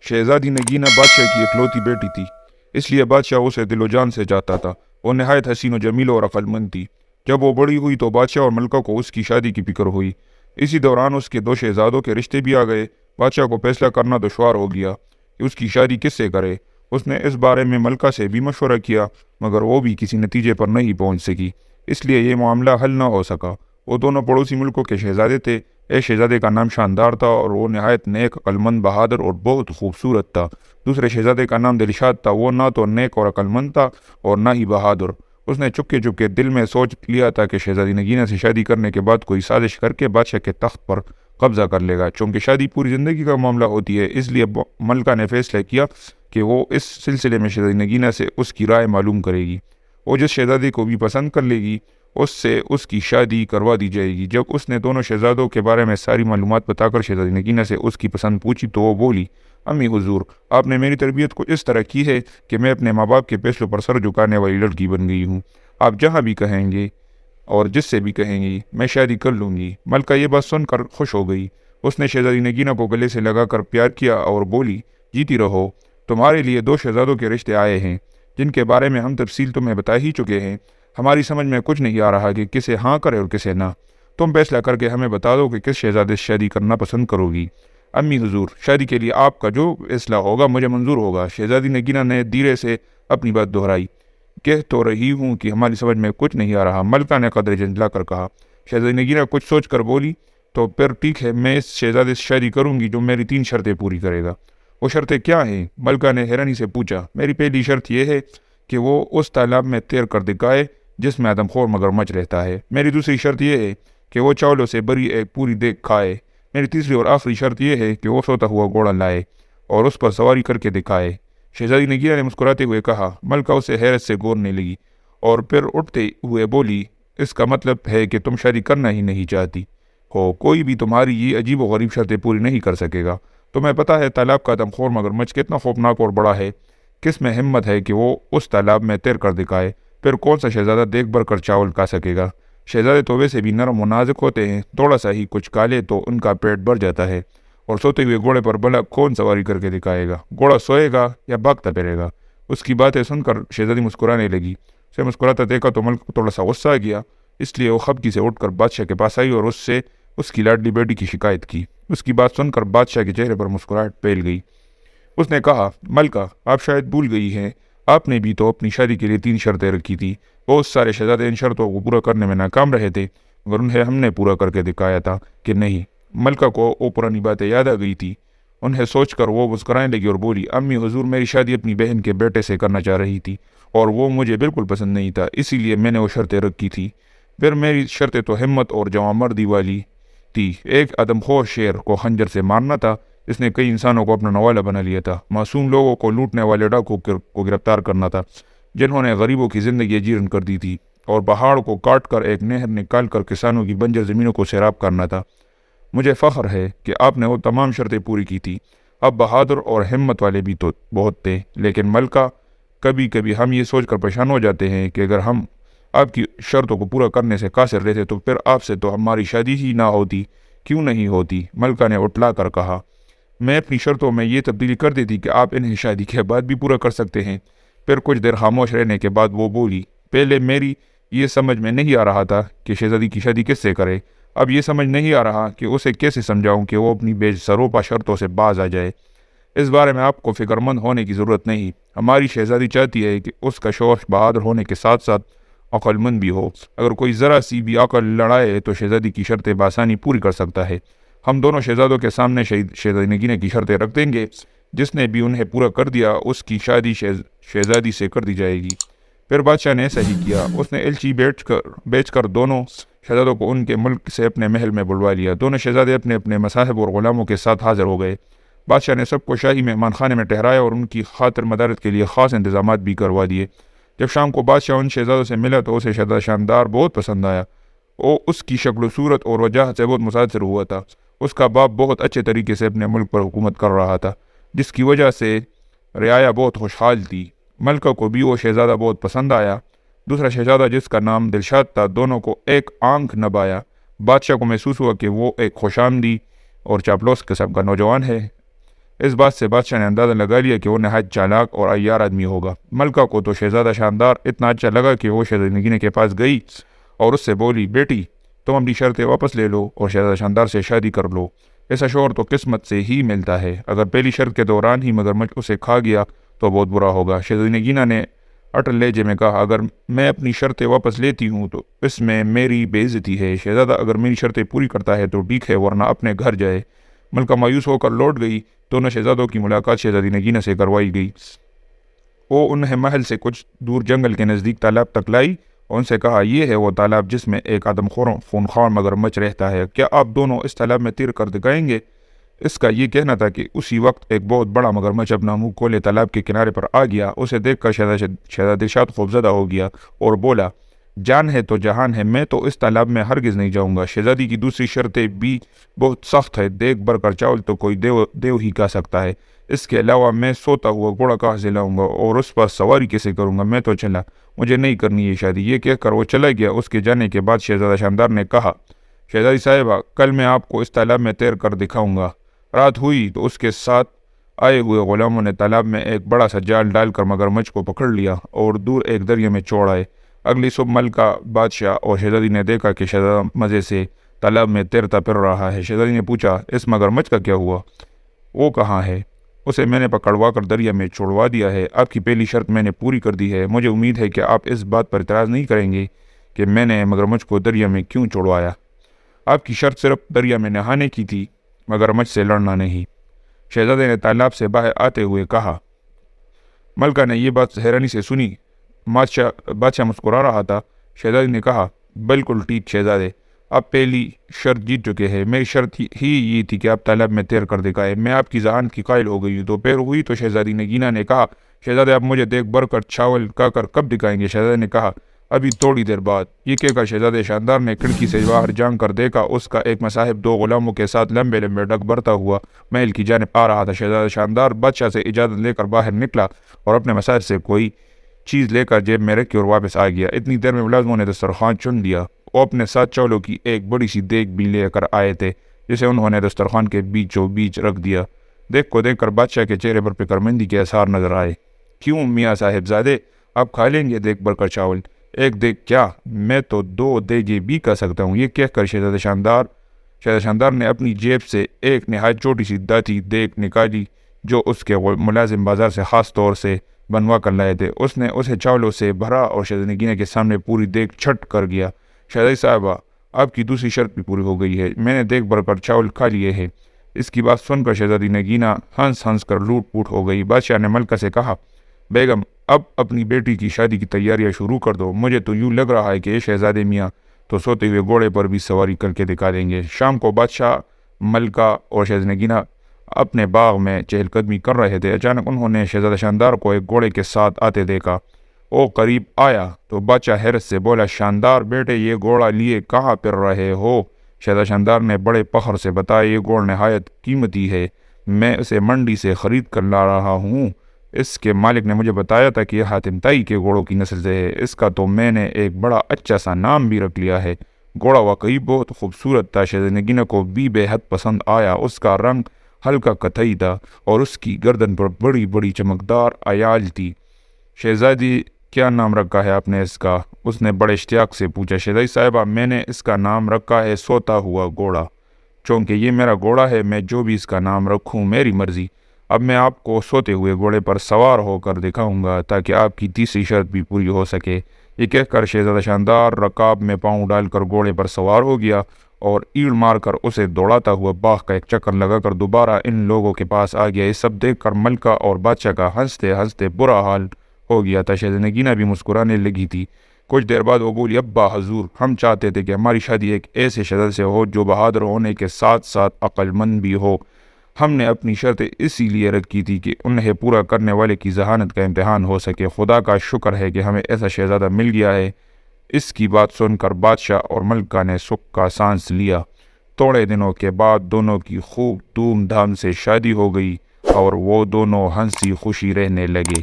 शहजादी नगीना बादशाह की इकलौती बेटी थी, इसलिए बादशाह उसे दिलो जान से चाहता था। वो नहायत हसीन व जमील और अक्लमंद थी। जब वो बड़ी हुई तो बादशाह और मलका को उसकी शादी की फिक्र हुई। इसी दौरान उसके दो शहजादों के रिश्ते भी आ गए। बादशाह को फैसला करना दुश्वार हो गया कि उसकी शादी किससे करे। उसने इस बारे में मलका से भी मशवरा किया, मगर वो भी किसी नतीजे पर नहीं पहुंच सकी, इसलिए ये मामला हल न हो सका। वो दोनों पड़ोसी मुल्कों के शहजादे थे। एक शहजादे का नाम शानदार था और वो नहायत नेक, अक्लमंद, बहादुर और बहुत खूबसूरत था। दूसरे शहजादे का नाम दिलशाद था। वो ना तो नेक और अक्लमंद था और ना ही बहादुर। उसने चुपके चुपके दिल में सोच लिया था कि शहजादी नगीना से शादी करने के बाद कोई साजिश करके बादशाह के तख्त पर कब्जा कर लेगा। चूँकि शादी पूरी ज़िंदगी का मामला होती है, इसलिए मलका ने फैसला किया कि वो इस सिलसिले में शहजादी नगीना से उसकी राय मालूम करेगी। वो जिस शहजादी को भी पसंद कर लेगी उससे उसकी शादी करवा दी जाएगी। जब उसने दोनों शहजादों के बारे में सारी मालूमात बताकर शहजादी नगीना से उसकी पसंद पूछी तो वो बोली, अम्मी हुजूर, आपने मेरी तरबियत को इस तरह की है कि मैं अपने माँ बाप के फैसलों पर सर झुकाने वाली लड़की बन गई हूँ। आप जहाँ भी कहेंगे और जिससे भी कहेंगी मैं शादी कर लूँगी। मलका ये बात सुनकर खुश हो गई। उसने शहजादी नगीना को गले से लगाकर प्यार किया और बोली, जीती रहो। तुम्हारे लिए दो शहजादों के रिश्ते आए हैं जिनके बारे में हम तफसील तुम्हें बता ही चुके हैं। हमारी समझ में कुछ नहीं आ रहा कि किसे हाँ करे और किसे ना। तुम फैसला करके हमें बता दो कि किस शहजादे से शादी करना पसंद करोगी। अम्मी हुजूर, शादी के लिए आपका जो फैसला होगा मुझे मंजूर होगा। शहजादी नगीना ने धीरे से अपनी बात दोहराई। कह तो रही हूँ कि हमारी समझ में कुछ नहीं आ रहा, मलका ने कदर झंझला कर कहा। शहजादी नगीना कुछ सोच कर बोली, तो फिर ठीक है, मैं इस शहजादे से शादी करूँगी जो मेरी 3 शर्तें पूरी करेगा। वो शर्तें क्या हैं? मलका ने हैरानी से पूछा। मेरी पहली शर्त यह है कि वो उस तालाब में तैर कर दिखाए जिसमें आदमखोर मगरमच्छ रहता है। मेरी दूसरी शर्त यह है कि वो चावलों से भरी एक पूरी देग खाए। मेरी तीसरी और आखिरी शर्त यह है कि वो सोता हुआ घोड़ा लाए और उस पर सवारी करके दिखाए। शहजादी नगीना ने मुस्कुराते हुए कहा। मलका उसे हैरत से गौरने लगी और फिर उठते हुए बोली, इसका मतलब है कि तुम शादी करना ही नहीं चाहती हो। कोई भी तुम्हारी ये अजीब व गरीब शर्तें पूरी नहीं कर सकेगा। तुम्हें पता है तालाब का आदमखोर मगरमच्छ कितना खौफनाक और बड़ा है। किस में हिम्मत है कि वो उस तालाब में तैर कर दिखाए? फिर कौन सा शहजादा देख भर कर चावल खा सकेगा? शहजादे तो वैसे भी नरम व नाजुक होते हैं, थोड़ा सा ही कुछ काले तो उनका पेट भर जाता है। और सोते हुए घोड़े पर भला कौन सवारी करके दिखाएगा? घोड़ा सोएगा या भागता फिरेगा? उसकी बातें सुनकर शहजादी मुस्कुराने लगी। उसे मुस्कुराता देखा तो मलक को थोड़ा सा गुस्सा आ गया, इसलिए वो खपकी से उठकर बादशाह के पास आई और उससे उसकी लाडली बेटी की शिकायत की। उसकी बात सुनकर बादशाह के चेहरे पर मुस्कुराहट फैल गई। उसने कहा, मलका, आप शायद भूल गई हैं, आपने भी तो अपनी शादी के लिए 3 शर्तें रखी थी। बहुत सारे शहजादे इन शर्तों को पूरा करने में नाकाम रहे थे, मगर उन्हें हमने पूरा करके दिखाया था कि नहीं। मलका को वो पुरानी बातें याद आ गई थी। उन्हें सोचकर वो मुस्कुराने लगी और बोली, अम्मी हुजूर, मेरी शादी अपनी बहन के बेटे से करना चाह रही थी और वो मुझे बिल्कुल पसंद नहीं था, इसीलिए मैंने वो शर्तें रखी थी। फिर मेरी शर्तें तो हिम्मत और जवामर्दी वाली थी। एक आदमखोर शेर को खंजर से मारना था, जिसने कई इंसानों को अपना नवाला बना लिया था। मासूम लोगों को लूटने वाले डाकू को गिरफ्तार करना था, जिन्होंने गरीबों की ज़िंदगी जीर्ण कर दी थी। और पहाड़ को काट कर एक नहर निकाल कर किसानों की बंजर ज़मीनों को सैराब करना था। मुझे फ़ख्र है कि आपने वो तमाम शर्तें पूरी की थी। अब बहादुर और हिम्मत वाले भी तो बहुत थे, लेकिन मलका, कभी कभी हम ये सोच कर परेशान हो जाते हैं कि अगर हम आपकी शर्तों को पूरा करने से कासिर रहते तो फिर आपसे तो हमारी शादी ही ना होती। क्यों नहीं होती? मलका ने उठला कर कहा। मैं अपनी शर्तों में ये तब्दीली कर देती कि आप इन्हें शादी के बाद भी पूरा कर सकते हैं। फिर कुछ देर खामोश रहने के बाद वो बोली, पहले मेरी ये समझ में नहीं आ रहा था कि शहजादी की शादी किससे करे। अब ये समझ नहीं आ रहा कि उसे कैसे समझाऊं कि वो अपनी बेसरोपा शर्तों से बाज आ जाए। इस बारे में आपको फिक्रमंद होने की ज़रूरत नहीं। हमारी शहजादी चाहती है कि उसका शौहर बहादुर होने के साथ साथ अक्लमंद भी हो। अगर कोई ज़रा सी भी अकल लड़ाए तो शहजादी की शर्तें बासानी पूरी कर सकता है। हम दोनों शहजादों के सामने शहजादी नगीना की शर्तें रख देंगे। जिसने भी उन्हें पूरा कर दिया उसकी शादी शहजादी से कर दी जाएगी। फिर बादशाह ने ऐसा ही किया। उसने एलची बेचकर दोनों शहजादों को उनके मुल्क से अपने महल में बुलवा लिया। दोनों शहजादे अपने अपने मसाहिब और ग़ुलामों के साथ हाजिर हो गए। बादशाह ने सबको शाही मेहमान खाने में ठहराया और उनकी खातिर मदारत के लिए ख़ास इंतजाम भी करवा दिए। जब शाम को बादशाह उन शहजादों से मिला तो उसे शहजादा शानदार बहुत पसंद आया। वो उसकी शक्ल सूरत और वजाहत से बहुत मुतासिर हुआ था। उसका बाप बहुत अच्छे तरीके से अपने मुल्क पर हुकूमत कर रहा था, जिसकी वजह से रियाया बहुत खुशहाल थी। मलका को भी वो शहजादा बहुत पसंद आया। दूसरा शहजादा, जिसका नाम दिलशाद था, दोनों को एक आंख नब आया। बादशाह को महसूस हुआ कि वो एक खुशामदी और चापलूस किस्म का नौजवान है। اس بات سے بادشاہ نے اندازہ لگا لیا کہ وہ نہایت چالاک اور عیار آدمی ہوگا۔ ملکہ کو تو شہزادہ شاندار اتنا اچھا لگا کہ وہ شہزادی نگینہ کے پاس گئی اور اس سے بولی، بیٹی تم اپنی شرطیں واپس لے لو اور شہزادہ شاندار سے شادی کر لو۔ ایسا شوہر تو قسمت سے ہی ملتا ہے، اگر پہلی شرط کے دوران ہی مگرمچھ اسے کھا گیا تو بہت برا ہوگا۔ شہزادی نگینہ نے اٹل لہجے میں کہا، اگر میں اپنی شرطیں واپس لیتی ہوں تو اس میں میری بے عزتی ہے۔ شہزادہ اگر میری شرطیں پوری کرتا ہے تو ٹھیک ہے، ورنہ اپنے گھر جائے۔ ملکہ مایوس ہو کر لوٹ گئی۔ دونوں شہزادوں کی ملاقات شہزادی نگینہ سے کروائی گئی۔ وہ انہیں محل سے کچھ دور جنگل کے نزدیک تالاب تک لائی اور ان سے کہا، یہ ہے وہ تالاب جس میں ایک آدم خونخوار مگرمچھ رہتا ہے، کیا آپ دونوں اس تالاب میں تیر کر دکھائیں گے؟ اس کا یہ کہنا تھا کہ اسی وقت ایک بہت بڑا مگرمچھ اپنا منہ کھولے تالاب کے کنارے پر آ گیا۔ اسے دیکھ کر شہزادہ شاد خوفزدہ ہو گیا اور بولا، جان ہے تو جہان ہے، میں تو اس تالاب میں ہرگز نہیں جاؤں گا۔ شہزادی کی دوسری شرطیں بھی بہت سخت ہے، دیگ بھر کر چاول تو کوئی دیو ہی کھا سکتا ہے، اس کے علاوہ میں سوتا ہوا گھوڑا کہاں سے لاؤں گا اور اس پر سواری کیسے کروں گا؟ میں تو چلا، مجھے نہیں کرنی یہ شادی۔ یہ کہہ کر وہ چلا گیا۔ اس کے جانے کے بعد شہزادہ شاندار نے کہا، شہزادی صاحبہ، کل میں آپ کو اس تالاب میں تیر کر دکھاؤں گا۔ رات ہوئی تو اس کے ساتھ آئے ہوئے غلاموں نے تالاب میں ایک بڑا سا جال ڈال کر مگرمچھ کو پکڑ لیا اور دور ایک دریا میں چھوڑ آئے۔ اگلی صبح ملکہ، بادشاہ اور شہزادی نے دیکھا کہ شہزادہ مزے سے تالاب میں تیرتا پھر رہا ہے۔ شہزادی نے پوچھا، اس مگرمچھ کا کیا ہوا؟ وہ کہاں ہے؟ اسے میں نے پکڑوا کر دریا میں چھوڑوا دیا ہے۔ آپ کی پہلی شرط میں نے پوری کر دی ہے۔ مجھے امید ہے کہ آپ اس بات پر اعتراض نہیں کریں گے کہ میں نے مگرمچھ کو دریا میں کیوں چھوڑوایا۔ آپ کی شرط صرف دریا میں نہانے کی تھی، مگرمچھ سے لڑنا نہیں۔ شہزادے نے تالاب سے باہر آتے ہوئے کہا۔ ملکہ نے یہ بات حیرانی سے سنی۔ بادشاہ مسکرا رہا تھا۔ شہزادی نے کہا، بالکل ٹھیک شہزادے، آپ پہلی شرط جیت چکے ہیں۔ میری شرط ہی یہ تھی کہ آپ تالاب میں تیر کر دکھائے۔ میں آپ کی ذہان کی قائل ہو گئی ہوں۔ دوپہر ہوئی تو شہزادی نگینہ نے کہا، شہزادے آپ مجھے دیکھ بھر کر چاول کھا کر کب دکھائیں گے؟ شہزادے نے کہا، ابھی تھوڑی دیر بعد۔ یہ کہہ کر شہزادہ شاندار نے کھڑکی سے باہر جھانک کر دیکھا، اس کا ایک مصاحب دو غلاموں کے ساتھ لمبے لمبے ڈگ بھرتا ہوا محل کی جانب آ رہا تھا۔ شہزادہ شاندار بادشاہ سے اجازت لے کر باہر نکلا اور اپنے مصاحب سے کوئی چیز لے کر جیب میں رکھی اور واپس آ گیا۔ اتنی دیر میں ملازموں نے دسترخوان چن لیا۔ وہ اپنے ساتھ چاولوں کی ایک بڑی سی دیگ بھی لے کر آئے تھے، جسے انہوں نے دسترخوان کے بیچوں بیچ رکھ دیا۔ دیگ کو دیکھ کر بادشاہ کے چہرے پر فکرمندی کے آثار نظر آئے۔ کیوں میاں صاحب زادے، آپ کھا لیں گے دیگ بھر کر چاول؟ ایک دیگ کیا، میں تو 2 دیگیں بھی کھا سکتا ہوں۔ یہ کہہ کر شہزادہ شاندار نے اپنی جیب سے ایک نہایت چھوٹی سی داتی دیگ نکالی جو اس کے ملازم بازار سے خاص طور سے بنوا کر لائے تھے۔ اس نے اسے چاولوں سے بھرا اور شہزادی نگینہ کے سامنے پوری دیگ چھٹ کر گیا۔ شہزادی صاحبہ، آپ کی دوسری شرط بھی پوری ہو گئی ہے، میں نے دیگ بھر کر چاول کھا لیے ہیں۔ اس کی بات سن کر شہزادی نگینہ ہنس کر لوٹ پوٹ ہو گئی۔ بادشاہ نے ملکہ سے کہا، بیگم اب اپنی بیٹی کی شادی کی تیاریاں شروع کر دو۔ مجھے تو یوں لگ رہا ہے کہ شہزادے میاں تو سوتے ہوئے گھوڑے پر بھی سواری کر کے دکھا دیں گے۔ شام کو بادشاہ، ملکہ اور شہزادی نگینہ اپنے باغ میں چہل قدمی کر رہے تھے۔ اچانک انہوں نے شہزادہ شاندار کو ایک گھوڑے کے ساتھ آتے دیکھا۔ وہ قریب آیا تو بادشاہ حیرت سے بولا، شاندار بیٹے، یہ گھوڑا لیے کہاں پھر رہے ہو؟ شہزادہ شاندار نے بڑے فخر سے بتایا، یہ گھوڑا نہایت قیمتی ہے، میں اسے منڈی سے خرید کر لا رہا ہوں۔ اس کے مالک نے مجھے بتایا تھا کہ یہ حاتم طائی کے گھوڑوں کی نسل سے ہے، اس کا تو میں نے ایک بڑا اچھا سا نام بھی رکھ لیا ہے۔ گھوڑا واقعی بہت خوبصورت تھا، شہزادی نگینہ کو بھی بے حد پسند آیا۔ اس کا رنگ ہلکا قطعی تھا اور اس کی گردن پر بڑی بڑی چمکدار عیال تھی۔ شہزادی، کیا نام رکھا ہے آپ نے اس کا؟ اس نے بڑے اشتیاق سے پوچھا۔ شہزادی صاحبہ، میں نے اس کا نام رکھا ہے سوتا ہوا گھوڑا، چونکہ یہ میرا گھوڑا ہے، میں جو بھی اس کا نام رکھوں میری مرضی۔ اب میں آپ کو سوتے ہوئے گھوڑے پر سوار ہو کر دکھاؤں گا تاکہ آپ کی تیسری شرط بھی پوری ہو سکے۔ یہ کہہ کر شہزادہ شاندار رکاب میں پاؤں ڈال کر گھوڑے پر سوار ہو گیا اور ایڑ مار کر اسے دوڑاتا ہوا باغ کا ایک چکر لگا کر دوبارہ ان لوگوں کے پاس آ گیا۔ یہ سب دیکھ کر ملکہ اور بادشاہ کا ہنستے ہنستے برا حال ہو گیا تھا۔ شہزادی نگینہ بھی مسکرانے لگی تھی۔ کچھ دیر بعد وہ بولی، ابا حضور، ہم چاہتے تھے کہ ہماری شادی ایک ایسے شہزادے سے ہو جو بہادر ہونے کے ساتھ ساتھ عقل مند بھی ہو۔ ہم نے اپنی شرطیں اسی لیے رکھی تھی کہ انہیں پورا کرنے والے کی ذہانت کا امتحان ہو سکے۔ خدا کا شکر ہے کہ ہمیں ایسا شہزادہ مل گیا ہے۔ اس کی بات سن کر بادشاہ اور ملکہ نے سکھ کا سانس لیا۔ تھوڑے دنوں کے بعد دونوں کی خوب دھوم دھام سے شادی ہو گئی اور وہ دونوں ہنسی خوشی رہنے لگے۔